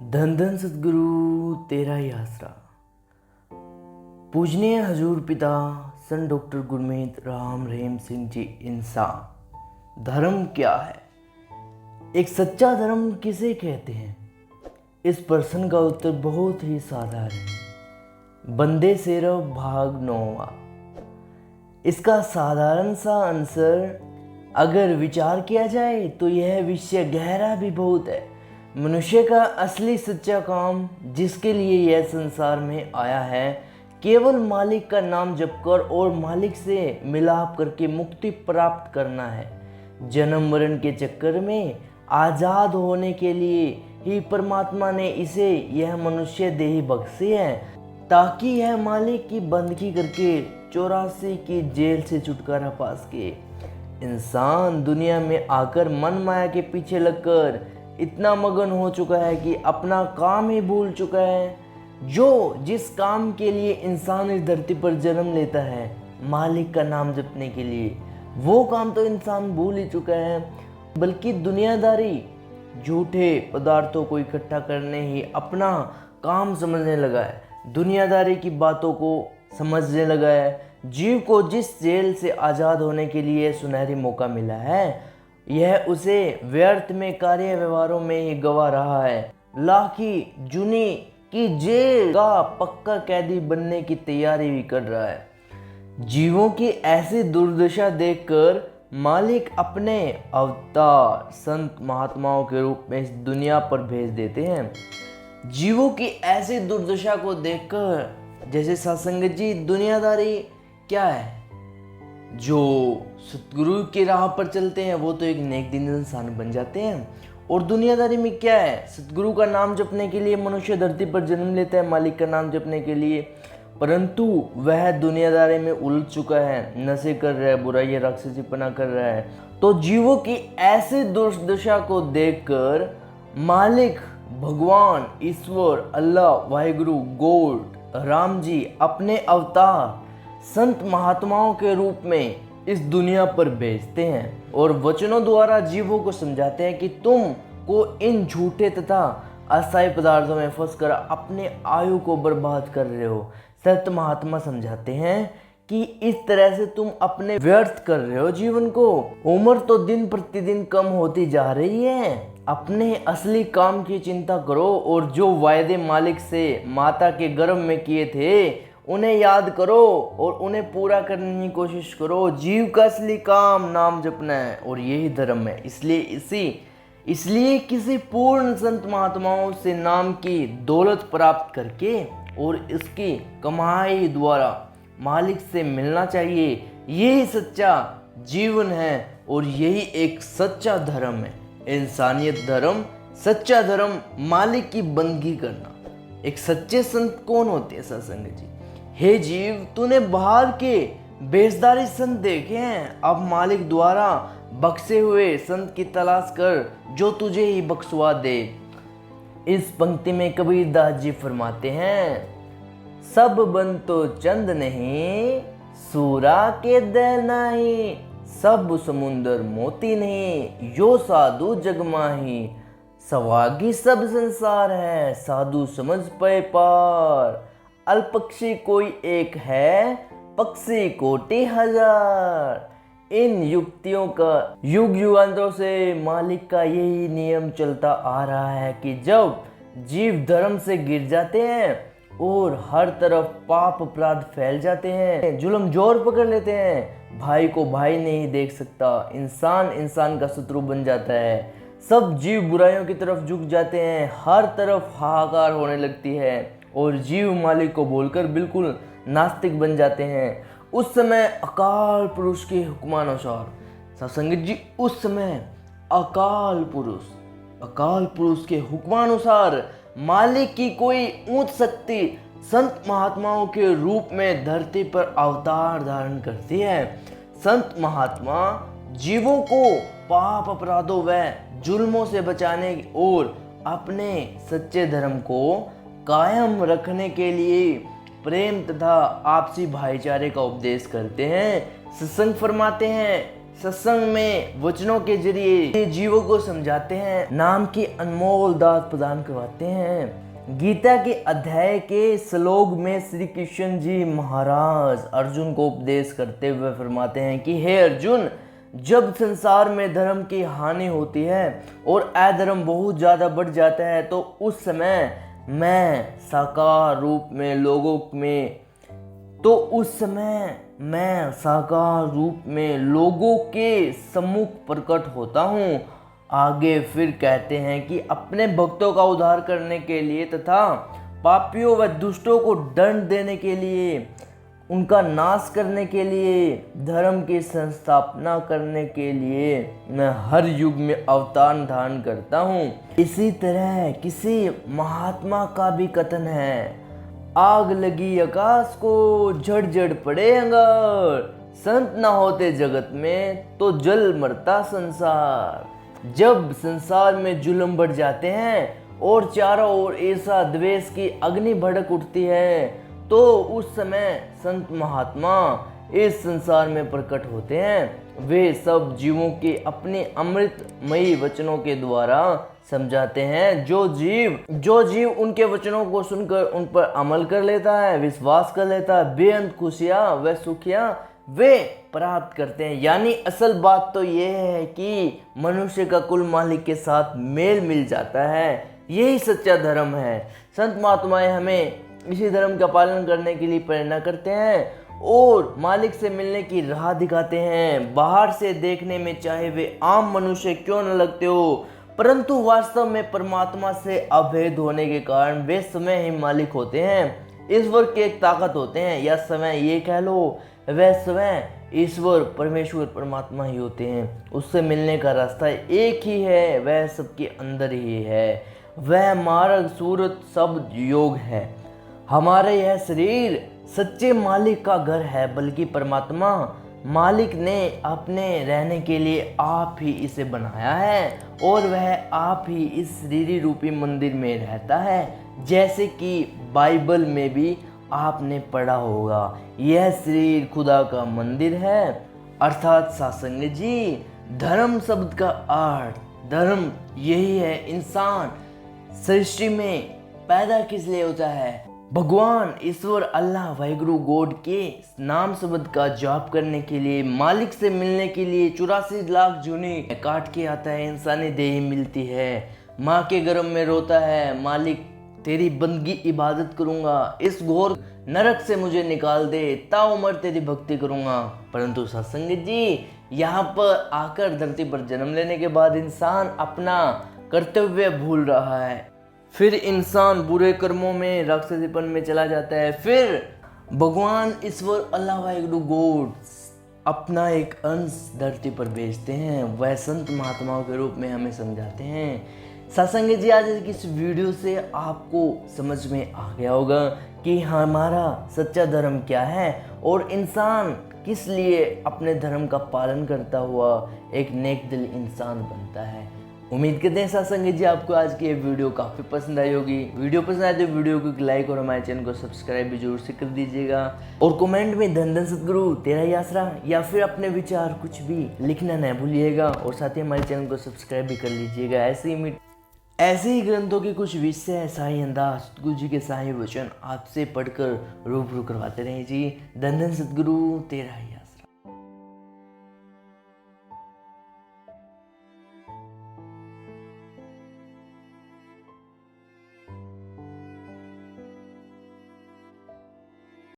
धन धन सतगुरु तेरा ही आसरा। पूजनीय हजूर पिता सन डॉक्टर गुरमीत राम रहीम सिंह जी इंसान। धर्म क्या है? एक सच्चा धर्म किसे कहते हैं? इस प्रश्न का उत्तर बहुत ही साधारण है। बंदे सेरव भाग 9। इसका साधारण सा आंसर अगर विचार किया जाए तो यह विषय गहरा भी बहुत है। मनुष्य का असली सच्चा काम जिसके लिए यह संसार में आया है, केवल मालिक का नाम जपकर और मालिक से मिलाप करके मुक्ति प्राप्त करना है। जन्म मरण के चक्कर में आज़ाद होने के लिए ही परमात्मा ने इसे यह मनुष्य देह बख्शी है, ताकि यह मालिक की बंदगी करके 84 की जेल से छुटकारा पा सके। इंसान दुनिया में आकर मन माया के पीछे लगकर इतना मगन हो चुका है कि अपना काम ही भूल चुका है। जो जिस काम के लिए इंसान इस धरती पर जन्म लेता है, मालिक का नाम जपने के लिए, वो काम तो इंसान भूल ही चुका है। बल्कि दुनियादारी झूठे पदार्थों को इकट्ठा करने ही अपना काम समझने लगा है। दुनियादारी की बातों को समझने लगा है। जीव को जिस जेल से आज़ाद होने के लिए सुनहरी मौका मिला है, यह उसे व्यर्थ में कार्य व्यवहारों में ही गवा रहा है। लाखी जूनी की जेल का पक्का कैदी बनने की तैयारी भी कर रहा है। जीवों की ऐसी दुर्दशा देखकर मालिक अपने अवतार संत महात्माओं के रूप में इस दुनिया पर भेज देते हैं। जीवों की ऐसी दुर्दशा को देखकर जैसे सत्संग जी, दुनियादारी क्या है? जो सतगुरु की राह पर चलते हैं वो तो एक नेक दिन इंसान बन जाते हैं। और दुनियादारी में क्या है? सतगुरु का नाम जपने के लिए मनुष्य धरती पर जन्म लेता है, मालिक का नाम जपने के लिए, परंतु वह दुनियादारी में उलझ चुका है, नशे कर रहा है, बुराई राक्षसीपना कर रहा है। तो जीवों की ऐसी दुर्दशा को देखकर मालिक भगवान ईश्वर अल्लाह वाहिगुरु गॉड राम जी अपने अवतार संत महात्माओं के रूप में इस दुनिया पर भेजते हैं और वचनों द्वारा जीवों को समझाते हैं कि तुम को इन झूठे तथा अस्थायी पदार्थों में फंसकर अपने आयु को बर्बाद कर रहे हो। संत महात्मा समझाते हैं कि इस तरह से तुम अपने व्यर्थ कर रहे हो जीवन को। उम्र तो दिन प्रतिदिन कम होती जा रही है। अपने असली काम की चिंता करो और जो वायदे मालिक से माता के गर्भ में किए थे उन्हें याद करो और उन्हें पूरा करने की कोशिश करो। जीव का असली काम नाम जपना है और यही धर्म है। इसलिए किसी पूर्ण संत महात्माओं से नाम की दौलत प्राप्त करके और इसकी कमाई द्वारा मालिक से मिलना चाहिए। यही सच्चा जीवन है और यही एक सच्चा धर्म है। इंसानियत धर्म, सच्चा धर्म, मालिक की बंदगी करना। एक सच्चे संत कौन होते हैं सत्संग जी? हे जीव, तूने बाहर के बेसदारी संत देखे हैं, अब मालिक द्वारा बख्शे हुए संत की तलाश कर जो तुझे ही बख्शवा दे। इस पंक्ति में कबीर दास जी फरमाते हैं, सब बन तो चंद नहीं, सूरा के दे नहीं, सब समुंदर मोती नहीं, यो साधु जग माही, सवागी सब संसार है, साधु समझ पे पार, अल्पक्षी कोई एक है, पक्षी कोटि हजार। इन युक्तियों का युग युगांतरों से मालिक का यही नियम चलता आ रहा है कि जब जीव धर्म से गिर जाते हैं और हर तरफ पाप अपराध फैल जाते हैं, जुल्म जोर पकड़ लेते हैं, भाई को भाई नहीं देख सकता, इंसान इंसान का शत्रु बन जाता है, सब जीव बुराइयों की तरफ झुक जाते हैं, हर तरफ हाहाकार होने लगती है और जीव मालिक को बोलकर बिल्कुल नास्तिक बन जाते हैं। उस समय अकाल पुरुष के हुक्मानुसार सत्संग जी, उस समय अकाल पुरुष के हुक्मानुसार मालिक की कोई ऊंच शक्ति संत महात्माओं के रूप में धरती पर अवतार धारण करती है। संत महात्मा जीवों को पाप अपराधों व जुल्मों से बचाने और अपने सच्चे धर्म को कायम रखने के लिए प्रेम तथा आपसी भाईचारे का उपदेश करते हैं। सत्संग फरमाते हैं, सत्संग में वचनों के जरिए जीवों को समझाते हैं, नाम की अनमोल दात प्रदान करवाते हैं। गीता के अध्याय के श्लोक में श्री कृष्ण जी महाराज अर्जुन को उपदेश करते हुए फरमाते हैं कि हे अर्जुन, जब संसार में धर्म की हानि होती है और अधर्म बहुत ज़्यादा बढ़ जाता है तो उस समय मैं साकार रूप में लोगों के सम्मुख प्रकट होता हूँ। आगे फिर कहते हैं कि अपने भक्तों का उद्धार करने के लिए तथा पापियों व दुष्टों को दंड देने के लिए, उनका नाश करने के लिए, धर्म की संस्थापना करने के लिए मैं हर युग में अवतार धारण करता हूँ। इसी तरह किसी महात्मा का भी कथन है, आग लगी आकाश को झड़ पड़े अंगार, संत ना होते जगत में तो जल मरता संसार। जब संसार में जुल्म बढ़ जाते हैं और चारों ओर ऐसा द्वेष की अग्नि भड़क उठती है तो उस समय संत महात्मा इस संसार में प्रकट होते हैं। वे सब जीवों के अपने अमृतमयी वचनों के द्वारा समझाते हैं। जो जीव उनके वचनों को सुनकर उन पर अमल कर लेता है, विश्वास कर लेता है, बेअंत खुशियां व सुखियां वे प्राप्त करते हैं। यानी असल बात तो ये है कि मनुष्य का कुल मालिक के साथ मेल मिल जाता है। यही सच्चा धर्म है। संत महात्माएं हमें इसी धर्म का पालन करने के लिए प्रेरणा करते हैं और मालिक से मिलने की राह दिखाते हैं। बाहर से देखने में चाहे वे आम मनुष्य क्यों न लगते हो, परंतु वास्तव में परमात्मा से अभेद होने के कारण वे स्वयं ही मालिक होते हैं, ईश्वर की एक ताकत होते हैं, या स्वयं ये कह लो वह स्वयं ईश्वर परमेश्वर परमात्मा ही होते हैं। उससे मिलने का रास्ता एक ही है, वह सबके अंदर ही है। वह मार्ग सूरत शब्द योग है। हमारा यह शरीर सच्चे मालिक का घर है, बल्कि परमात्मा मालिक ने अपने रहने के लिए आप ही इसे बनाया है और वह आप ही इस शरीरी रूपी मंदिर में रहता है। जैसे कि बाइबल में भी आपने पढ़ा होगा, यह शरीर खुदा का मंदिर है। अर्थात सत्संग जी, धर्म शब्द का अर्थ, धर्म यही है इंसान सृष्टि में पैदा किस लिए होता है। भगवान ईश्वर अल्लाह वाहिगुरु गॉड के नाम शब्द का जाप करने के लिए, मालिक से मिलने के लिए 84 लाख जूनी काट के आता है, इंसानी देह मिलती है। माँ के गर्भ में रोता है, मालिक तेरी बंदगी इबादत करूंगा, इस घोर नरक से मुझे निकाल दे, ताउम्र तेरी भक्ति करूंगा। परंतु सत्संग जी, यहाँ पर आकर धरती पर जन्म लेने के बाद इंसान अपना कर्तव्य भूल रहा है। फिर इंसान बुरे कर्मों में, राक्षसीपन में चला जाता है। फिर भगवान ईश्वर अल्लाह वाहिगुरु गॉड अपना एक अंश धरती पर भेजते हैं, वह संत महात्माओं के रूप में हमें समझाते हैं। सत्संग जी, आज की इस वीडियो से आपको समझ में आ गया होगा कि हमारा सच्चा धर्म क्या है और इंसान किस लिए अपने धर्म का पालन करता हुआ एक नेक दिल इंसान बनता है। उम्मीद करते हैं सत्संग जी आपको आज की ये वीडियो काफ़ी पसंद आई होगी। वीडियो पसंद आए तो वीडियो को लाइक और हमारे चैनल को सब्सक्राइब भी जरूर से कर दीजिएगा और कमेंट में धन धन सतगुरु तेरा ही आसरा या फिर अपने विचार कुछ भी लिखना न भूलिएगा और साथ ही हमारे चैनल को सब्सक्राइब भी कर लीजिएगा। ऐसे ही ग्रंथों के कुछ विषय, शाही अंदाज, सतगुरु जी के शाही वचन आपसे पढ़कर रूबरू करवाते रहे जी। धन धन सतगुरु तेरा ही